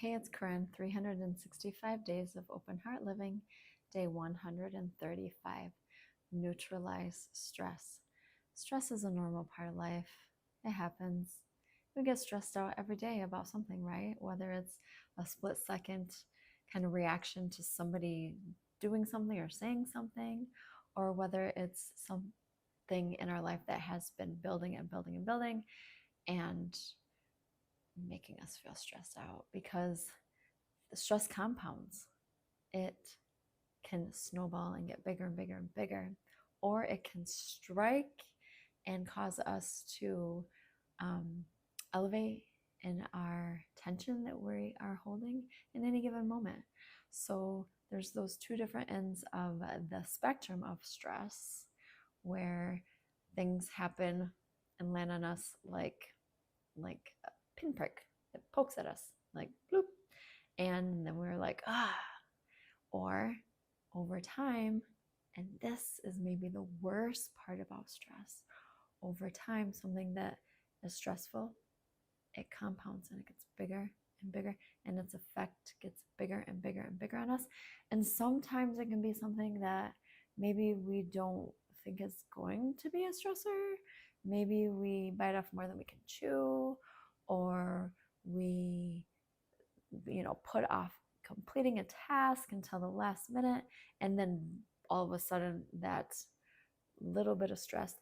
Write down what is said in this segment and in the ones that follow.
Hey, it's Korinn, 365 Days of Open Heart Living, day 135. Neutralize stress. Stress is a normal part of life. It happens. We get stressed out every day about something, right? Whether it's a split second kind of reaction to somebody doing something or saying something, or whether it's something in our life that has been building and building and building and making us feel stressed out, because the stress compounds. It can snowball and get bigger and bigger and bigger, or it can strike and cause us to elevate in our tension that we are holding in any given moment. So there's those two different ends of the spectrum of stress, where things happen and land on us like a pinprick. It pokes at us like bloop, and then we're like, or over time, and this is maybe the worst part about stress, over time, something that is stressful, it compounds and it gets bigger and bigger, and its effect gets bigger and bigger and bigger on us. And sometimes it can be something that maybe we don't think is going to be a stressor. Maybe we bite off more than we can chew, or we put off completing a task until the last minute, and then all of a sudden that little bit of stress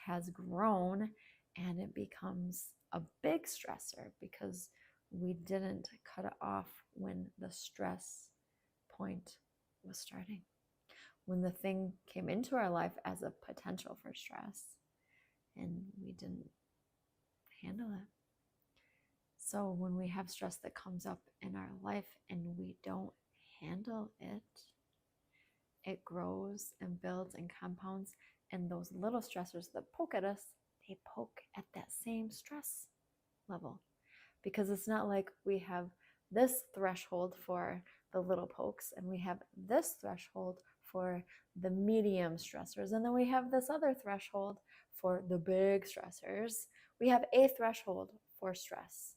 has grown, and it becomes a big stressor because we didn't cut it off when the stress point was starting, when the thing came into our life as a potential for stress, and we didn't handle it. So when we have stress that comes up in our life and we don't handle it, it grows and builds and compounds. And those little stressors that poke at us, they poke at that same stress level. Because it's not like we have this threshold for the little pokes and we have this threshold for the medium stressors, and then we have this other threshold for the big stressors. We have a threshold for stress.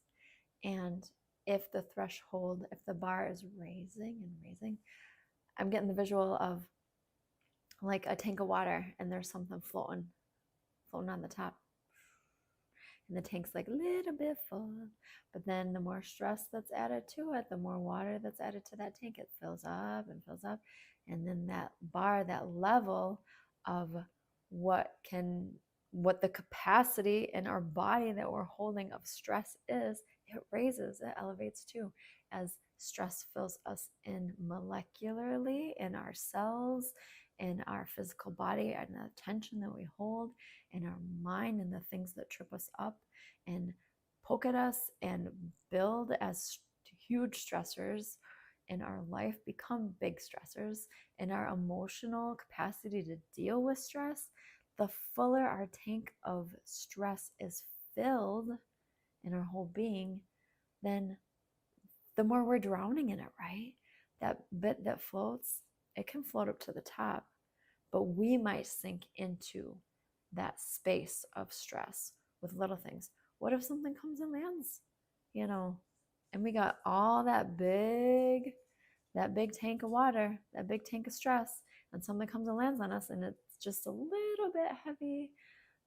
And if the bar is raising and raising, I'm getting the visual of like a tank of water, and there's something floating on the top. And the tank's like a little bit full. But then the more stress that's added to it, the more water that's added to that tank, it fills up and fills up. And then that bar, that level of what the capacity in our body that we're holding of stress is, it raises, it elevates too, as stress fills us in molecularly, in our cells, in our physical body, and the tension that we hold in our mind, and the things that trip us up and poke at us and build as huge stressors in our life become big stressors. And our emotional capacity to deal with stress, the fuller our tank of stress is filled in our whole being, then the more we're drowning in it, right? That bit that floats, it can float up to the top, but we might sink into that space of stress with little things. What if something comes and lands, and we got all that big tank of water, that big tank of stress, and something comes and lands on us, and it's just a little bit heavy,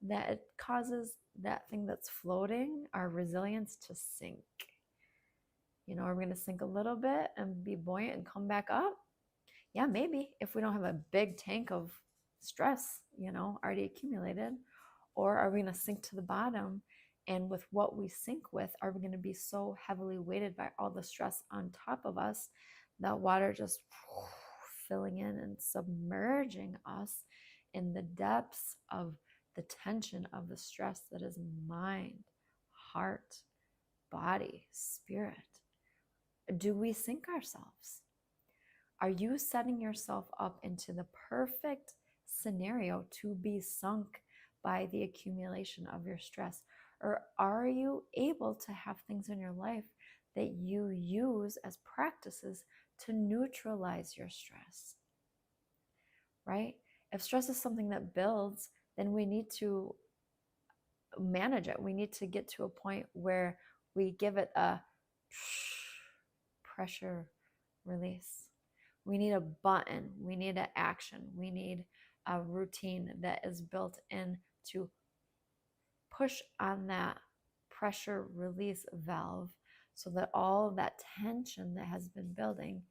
that it causes that thing that's floating, our resilience, to sink. Are we going to sink a little bit and be buoyant and come back up? Yeah, maybe, if we don't have a big tank of stress, already accumulated. Or are we going to sink to the bottom? And with what we sink with, are we going to be so heavily weighted by all the stress on top of us, that water just filling in and submerging us in the depths of the tension of the stress that is mind, heart, body, spirit? Do we sink ourselves? Are you setting yourself up into the perfect scenario to be sunk by the accumulation of your stress? Or are you able to have things in your life that you use as practices to neutralize your stress? Right? If stress is something that builds, then we need to manage it. We need to get to a point where we give it a pressure release. We need a button. We need an action. We need a routine that is built in to push on that pressure release valve so that all of that tension that has been building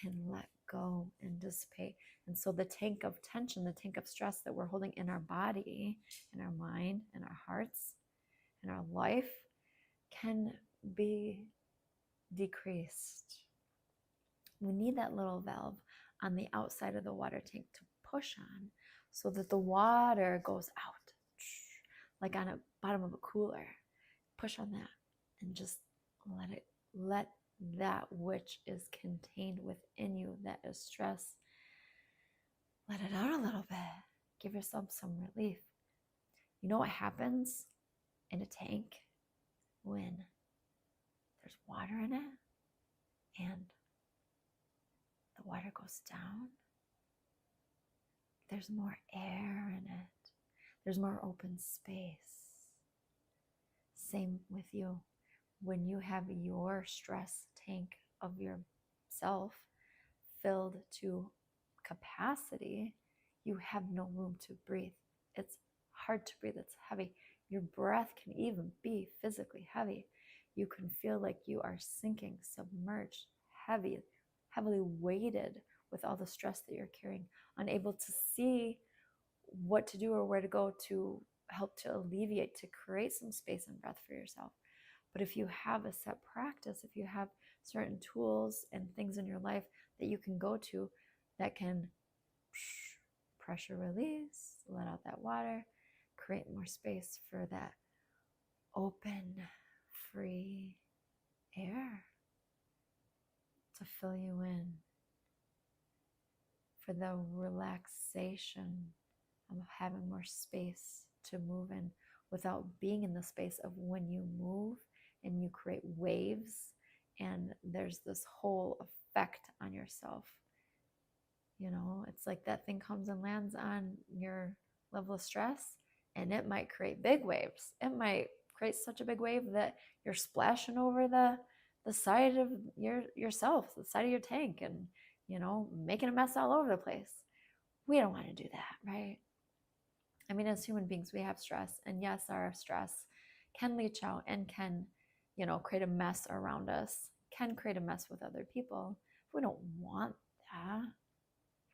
can let go and dissipate. And so the tank of tension, the tank of stress that we're holding in our body, in our mind, in our hearts, in our life can be decreased. We need that little valve on the outside of the water tank to push on so that the water goes out, like on a bottom of a cooler. Push on that and just let that which is contained within you, that is stress, let it out a little bit. Give yourself some relief. You know what happens in a tank when there's water in it and the water goes down? There's more air in it. There's more open space. Same with you. When you have your stress tank of yourself filled to capacity, you have no room to breathe. It's hard to breathe. It's heavy. Your breath can even be physically heavy. You can feel like you are sinking, submerged, heavily weighted with all the stress that you're carrying, unable to see what to do or where to go to help to alleviate, to create some space and breath for yourself. But if you have a set practice, if you have certain tools and things in your life that you can go to that can pressure release, let out that water, create more space for that open, free air to fill you in, for the relaxation of having more space to move in without being in the space of when you move and you create waves and there's this whole effect on yourself. You know, it's like that thing comes and lands on your level of stress and it might create big waves. It might create such a big wave that you're splashing over the side of yourself, the side of your tank, and, you know, making a mess all over the place. We don't want to do that, right? I mean, as human beings, we have stress, and yes, our stress can leach out and can, you know, create a mess around us, can create a mess with other people. We don't want that.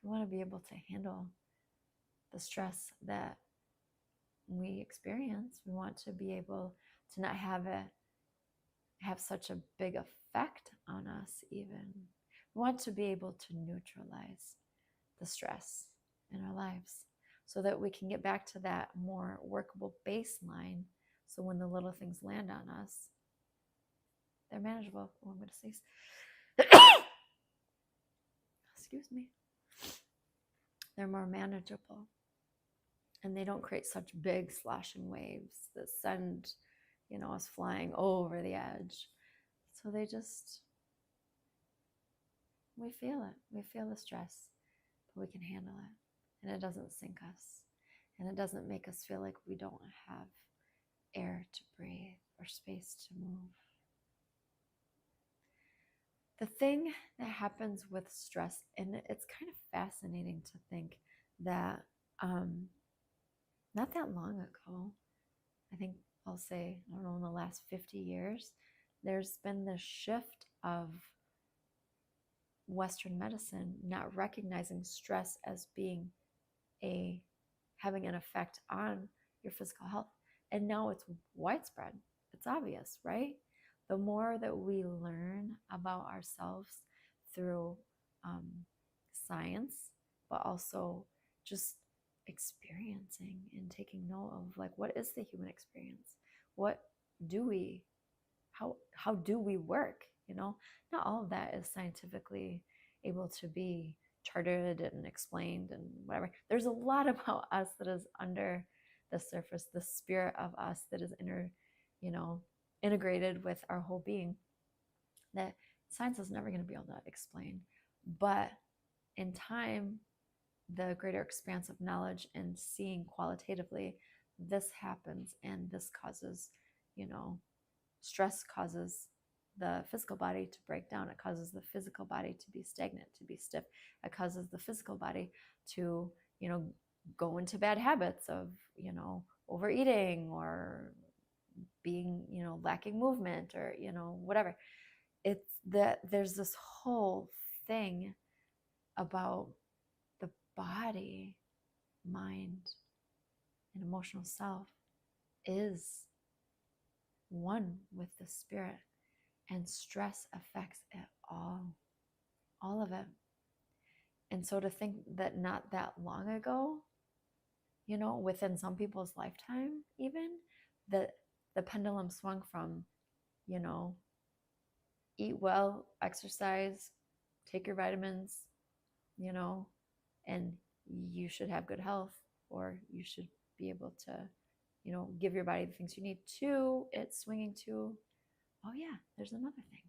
We want to be able to handle the stress that we experience. We want to be able to not have it have such a big effect on us even. We want to be able to neutralize the stress in our lives so that we can get back to that more workable baseline. So when the little things land on us, they're manageable. Oh, I'm going to sneeze. Excuse me. They're more manageable. And they don't create such big sloshing waves that send, you know, us flying over the edge. So they just, we feel it. We feel the stress, but we can handle it. And it doesn't sink us. And it doesn't make us feel like we don't have air to breathe or space to move. The thing that happens with stress, and it's kind of fascinating to think that not that long ago, I think I'll say, I don't know, in the last 50 years, there's been this shift of Western medicine not recognizing stress as being having an effect on your physical health. And now it's widespread. It's obvious, right? The more that we learn about ourselves through science, but also just experiencing and taking note of, like, what is the human experience? What do we, how do we work? You know, not all of that is scientifically able to be charted and explained and whatever. There's a lot about us that is under the surface, the spirit of us that is integrated with our whole being, that science is never going to be able to explain. But in time, the greater expanse of knowledge and seeing qualitatively, this happens and this causes, stress causes the physical body to break down. It causes the physical body to be stagnant, to be stiff. It causes the physical body to, go into bad habits of, overeating or being, lacking movement or, whatever. It's that there's this whole thing about the body, mind, and emotional self is one with the spirit, and stress affects it all of it. And so to think that not that long ago, within some people's lifetime, even that the pendulum swung from, eat well, exercise, take your vitamins, and you should have good health, or you should be able to, give your body the things you need, to it swinging to, oh yeah, there's another thing.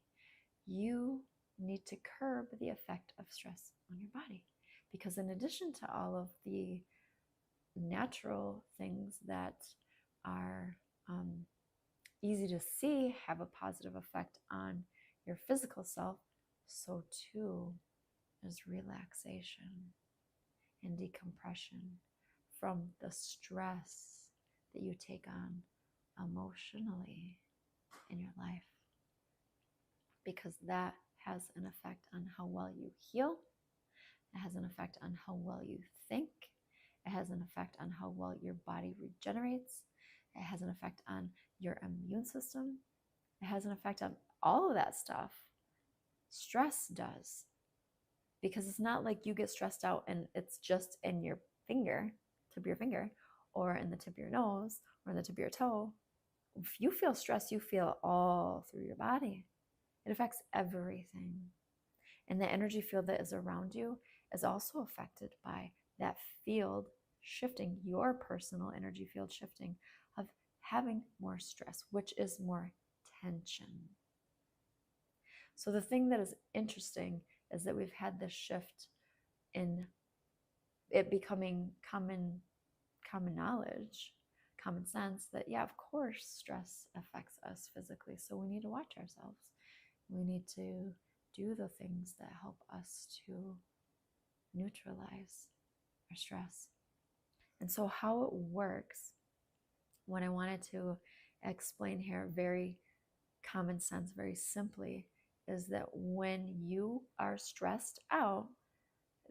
You need to curb the effect of stress on your body, because in addition to all of the natural things that are easy to see have a positive effect on your physical self, so too is relaxation and decompression from the stress that you take on emotionally in your life, because that has an effect on how well you heal. It has an effect on how well you think. It has an effect on how well your body regenerates. It has an effect on your immune system. It has an effect on all of that stuff. Stress does. Because it's not like you get stressed out and it's just in your finger, tip of your finger, or in the tip of your nose, or in the tip of your toe. If you feel stress, you feel all through your body. It affects everything. And the energy field that is around you is also affected by that field shifting, your personal energy field shifting, of having more stress, which is more tension. So the thing that is interesting is that we've had this shift in it becoming common knowledge, common sense, that yeah, of course stress affects us physically, so we need to watch ourselves. We need to do the things that help us to neutralize our stress. And so how it works, what I wanted to explain here very common sense, very simply, is that when you are stressed out,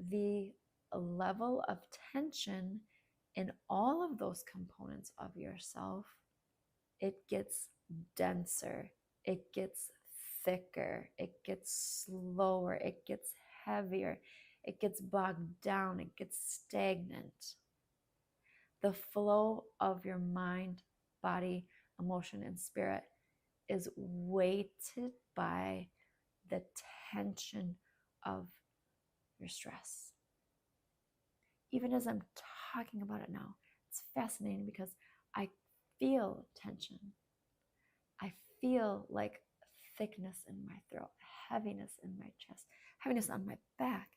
the level of tension in all of those components of yourself, it gets denser, it gets thicker, it gets slower, it gets heavier, it gets bogged down, it gets stagnant. The flow of your mind, body, emotion, and spirit is weighted by the tension of your stress. Even as I'm talking about it now, it's fascinating because I feel tension. I feel like thickness in my throat, heaviness in my chest, heaviness on my back.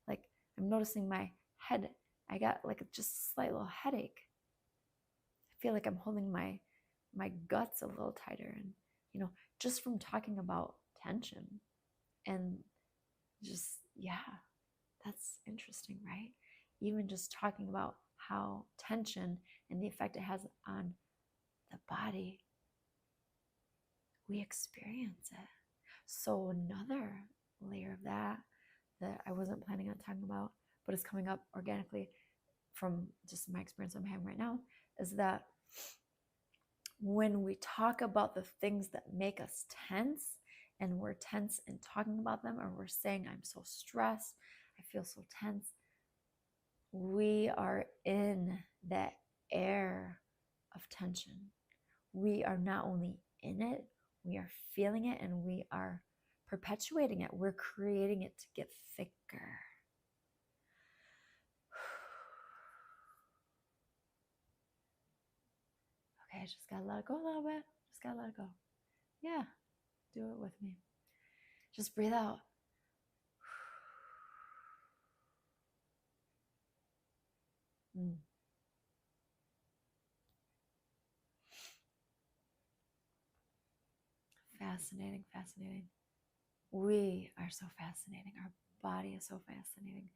Like I'm noticing my head. I got like just a slight little headache. I feel like I'm holding my guts a little tighter, and just from talking about tension. And just, yeah, that's interesting, right? Even just talking about how tension and the effect it has on the body, we experience it. So another layer of that I wasn't planning on talking about, but is coming up organically from just my experience I'm having right now, is that when we talk about the things that make us tense, and we're tense in talking about them, or we're saying, I'm so stressed, I feel so tense, we are in that air of tension. We are not only in it, we are feeling it, and we are perpetuating it. We're creating it to get thicker. Okay, I just gotta let it go a little bit. Just gotta let it go. Yeah, do it with me. Just breathe out. fascinating, fascinating. We are so fascinating. Our body is so fascinating.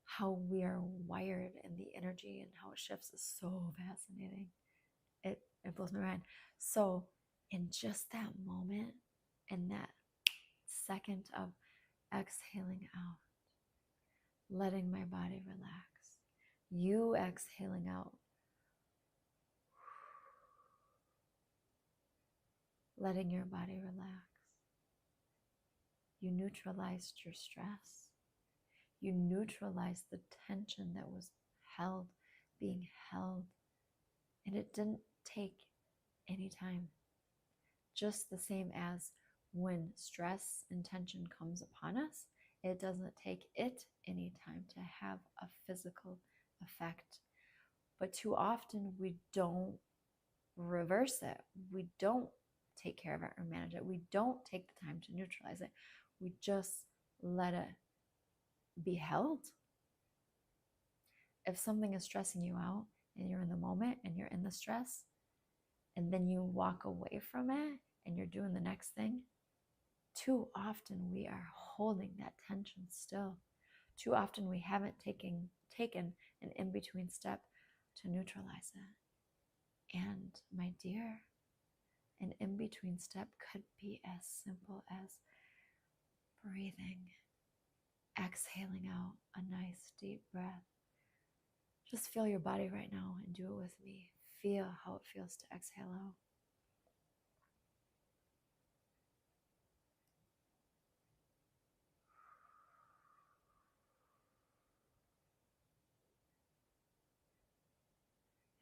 How we are wired and the energy and how it shifts is so fascinating. It blows my mind. So in just that moment, in that second of exhaling out, letting my body relax, you exhaling out, letting your body relax, you neutralized your stress. You neutralized the tension that was being held, and it didn't take any time. Just the same as when stress and tension comes upon us, it doesn't take it any time to have a physical effect. But too often we don't reverse it. We don't take care of it or manage it. We don't take the time to neutralize it. We just let it be held. If something is stressing you out and you're in the moment and you're in the stress, and then you walk away from it and you're doing the next thing, too often we are holding that tension still. Too often we haven't taken an in-between step to neutralize it. And my dear, an in-between step could be as simple as breathing, exhaling out a nice deep breath. Just feel your body right now and do it with me. Feel how it feels to exhale out.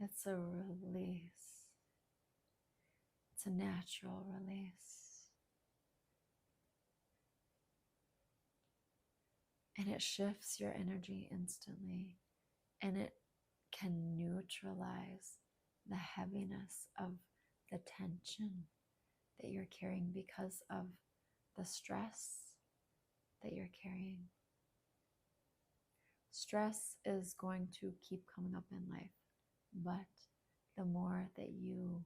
It's a release. It's a natural release. And it shifts your energy instantly. And it can neutralize the heaviness of the tension that you're carrying because of the stress that you're carrying. Stress is going to keep coming up in life, but the more that you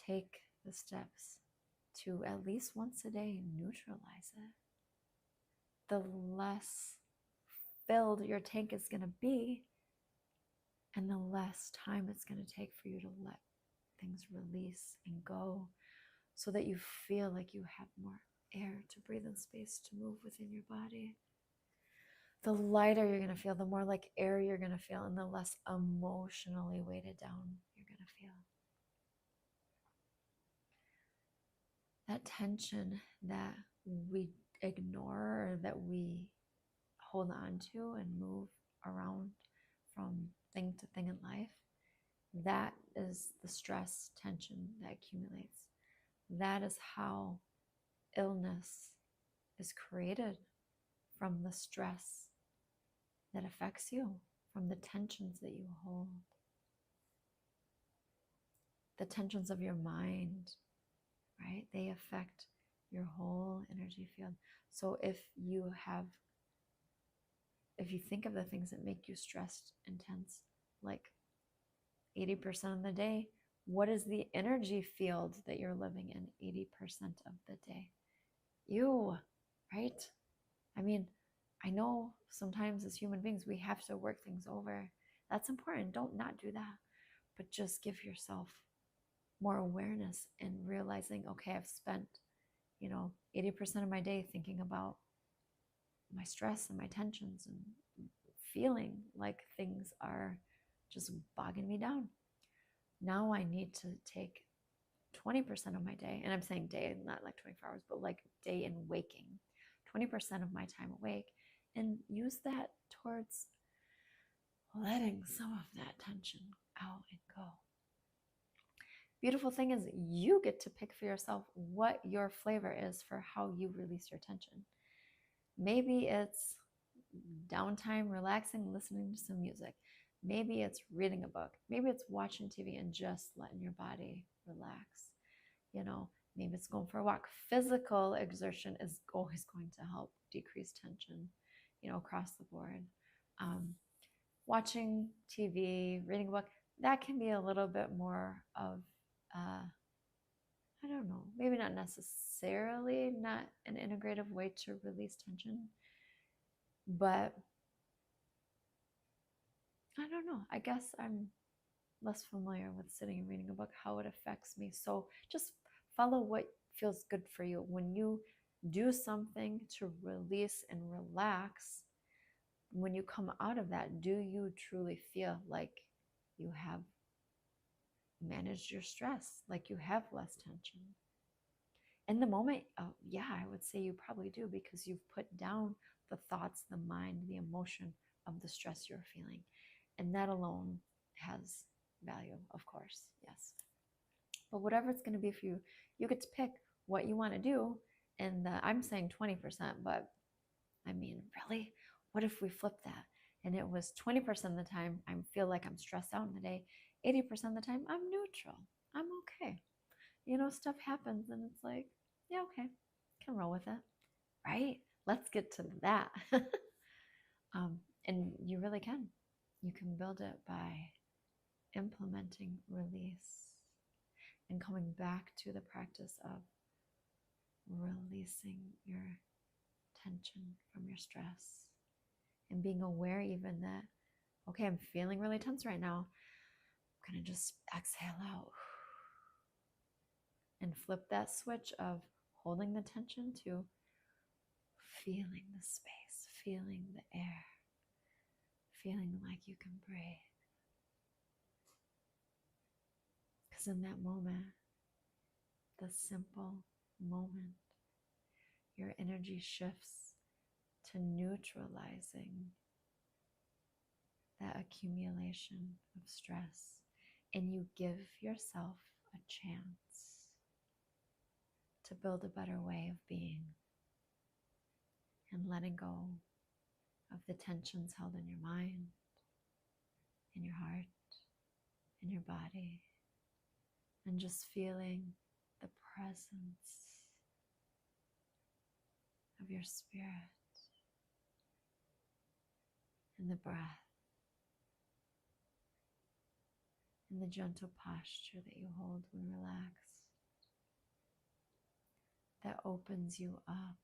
take the steps to at least once a day neutralize it, the less filled your tank is going to be, and the less time it's going to take for you to let things release and go, so that you feel like you have more air to breathe and space to move within your body. The lighter you're going to feel, the more like air you're going to feel, and the less emotionally weighted down you're going to feel. That tension that we ignore, or that we hold on to and move around from thing to thing in life, that is the stress tension that accumulates. That is how illness is created, from the stress that affects you, from the tensions that you hold, the tensions of your mind, right? They affect your whole energy field. So if you think of the things that make you stressed and tense, like 80% of the day, what is the energy field that you're living in 80% of the day? You, right? I mean, I know sometimes as human beings, we have to work things over. That's important. Don't not do that. But just give yourself more awareness and realizing, okay, I've spent, 80% of my day thinking about my stress and my tensions and feeling like things are just bogging me down. Now I need to take 20% of my day, and I'm saying day, not like 24 hours, but like day in waking, 20% of my time awake, and use that towards letting some of that tension out and go. Beautiful thing is, you get to pick for yourself what your flavor is for how you release your tension. Maybe it's downtime, relaxing, listening to some music. Maybe it's reading a book. Maybe it's watching TV and just letting your body relax. Maybe it's going for a walk. Physical exertion is always going to help decrease tension, across the board. Watching TV, reading a book, that can be a little bit more of, I don't know, maybe not necessarily not an integrative way to release tension, but I don't know. I guess I'm less familiar with sitting and reading a book, how it affects me. So just follow what feels good for you. When you do something to release and relax, when you come out of that, do you truly feel like you have managed your stress, like you have less tension? In the moment, yeah, I would say you probably do, because you've put down the thoughts, the mind, the emotion of the stress you're feeling. And that alone has value, of course, yes. But whatever it's going to be for you, you get to pick what you want to do. And I'm saying 20%, but I mean, really? What if we flip that? And it was 20% of the time I feel like I'm stressed out in the day, 80% of the time I'm neutral. I'm okay. You know, stuff happens and it's like, yeah, okay, can roll with it, right? Let's get to that. And you really can. You can build it by implementing release and coming back to the practice of releasing your tension from your stress and being aware even that, okay, I'm feeling really tense right now. I'm going to just exhale out and flip that switch of holding the tension to feeling the space, feeling the air, feeling like you can breathe. Because in that moment, the simple moment, your energy shifts to neutralizing that accumulation of stress, and you give yourself a chance to build a better way of being and letting go of the tensions held in your mind, in your heart, in your body, and just feeling the presence of your spirit and the breath and the gentle posture that you hold when relaxed, that opens you up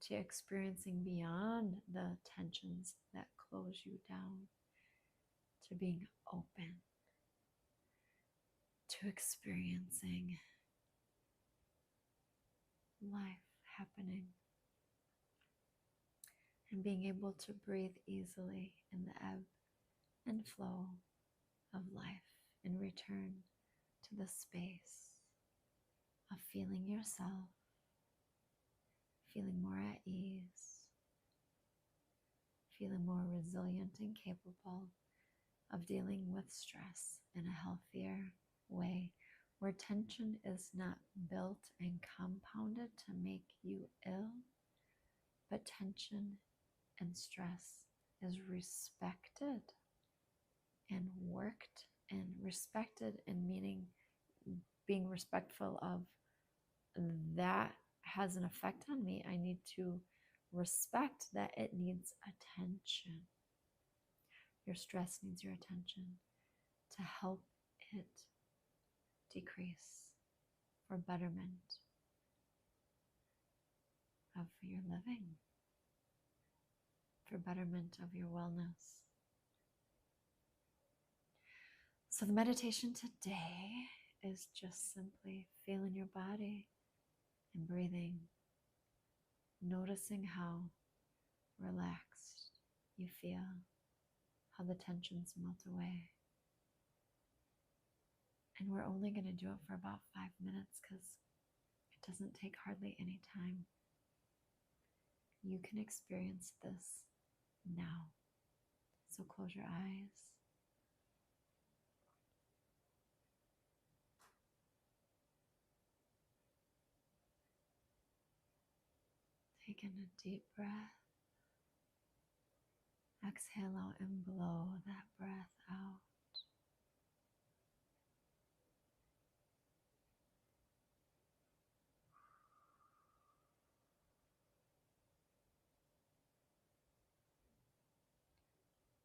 to experiencing beyond the tensions that close you down, to being open, to experiencing life happening and being able to breathe easily in the ebb and flow of life and return to the space of feeling yourself, feeling more at ease, feeling more resilient and capable of dealing with stress in a healthier way, where tension is not built and compounded to make you ill, but tension and stress is respected and worked, and respected in meaning being respectful of that has an effect on me. I need to respect that it needs attention. Your stress needs your attention to help it decrease for betterment of your living, for betterment of your wellness. So the meditation today is just simply feeling your body and breathing, noticing how relaxed you feel, how the tensions melt away. And we're only going to do it for about 5 minutes because it doesn't take hardly any time. You can experience this now. So close your eyes. Take in a deep breath. Exhale out and blow that breath out.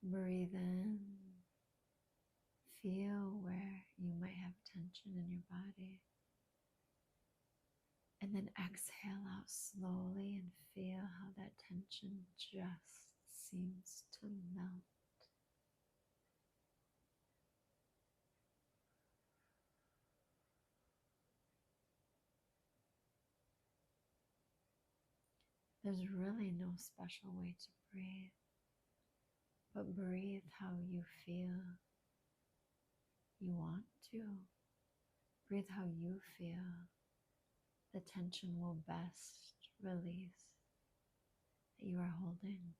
Breathe in. Feel where you might have tension in your body. And then exhale out slowly and feel how that tension just seems to melt. There's really no special way to breathe, but breathe how you feel you want to. Breathe how you feel the tension will best release that you are holding.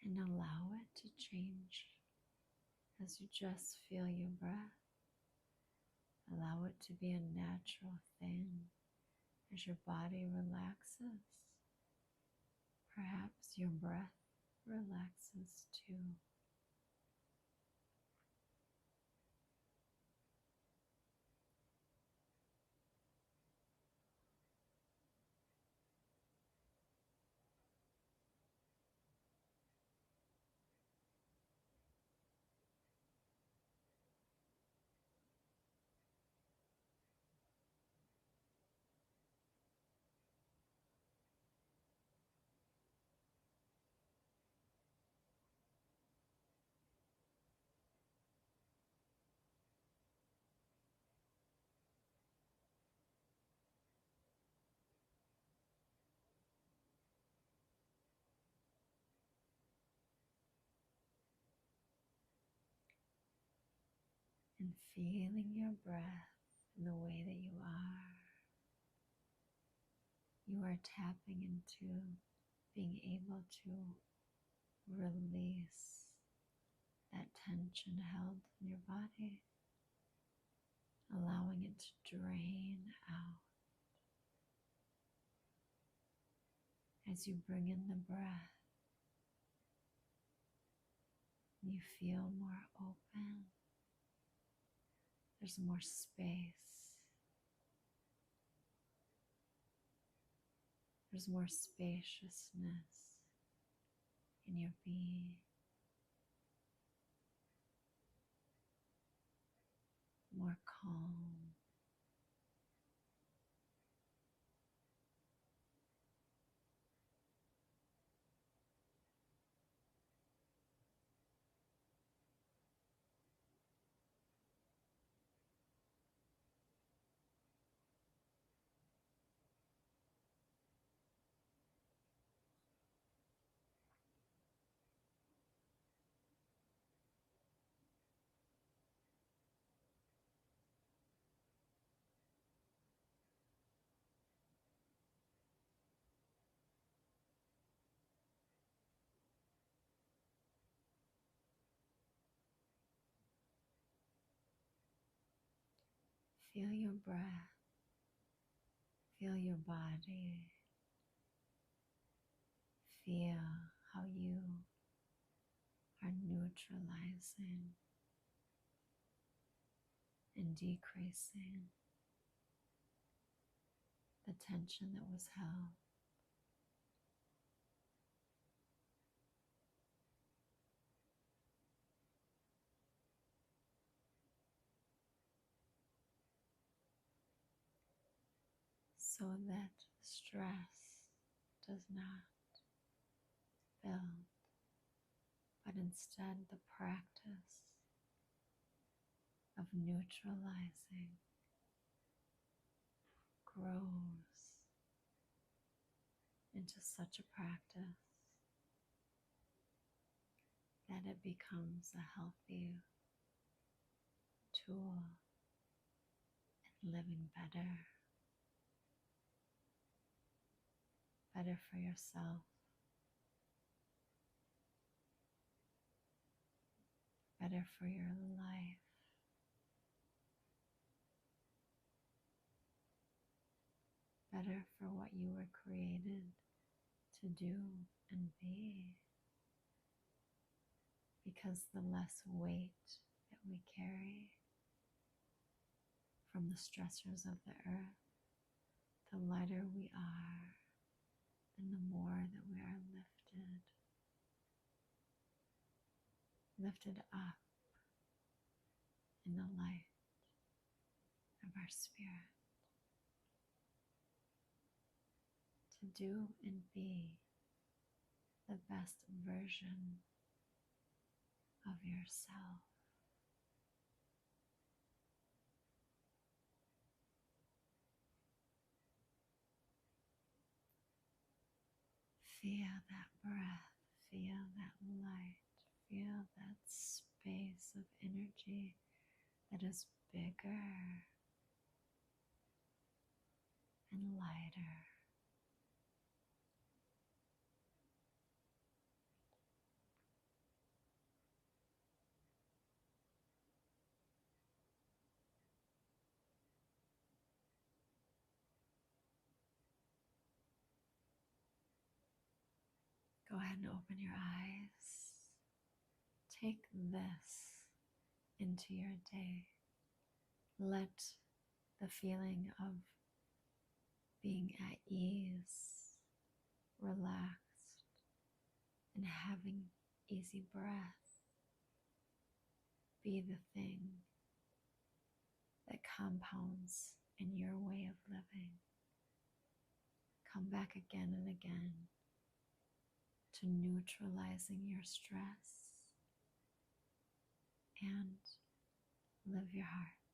And allow it to change as you just feel your breath. Allow it to be a natural thing as your body relaxes. Perhaps your breath relaxes too. And feeling your breath in the way that you are tapping into being able to release that tension held in your body, allowing it to drain out. As you bring in the breath, you feel more open. There's more space. There's more spaciousness in your being. More calm. Feel your breath. Feel your body. Feel how you are neutralizing and decreasing the tension that was held. So that stress does not build, but instead the practice of neutralizing grows into such a practice that it becomes a healthy tool in living better, better for yourself, better for your life, better for what you were created to do and be, because the less weight that we carry from the stressors of the earth, the lighter we are, and the more that we are lifted up in the light of our spirit, to do and be the best version of yourself. Feel that breath, feel that light, feel that space of energy that is bigger and lighter. Go ahead and open your eyes. Take this into your day. Let the feeling of being at ease, relaxed, and having easy breath be the thing that compounds in your way of living. Come back again and again to neutralizing your stress and live your heart.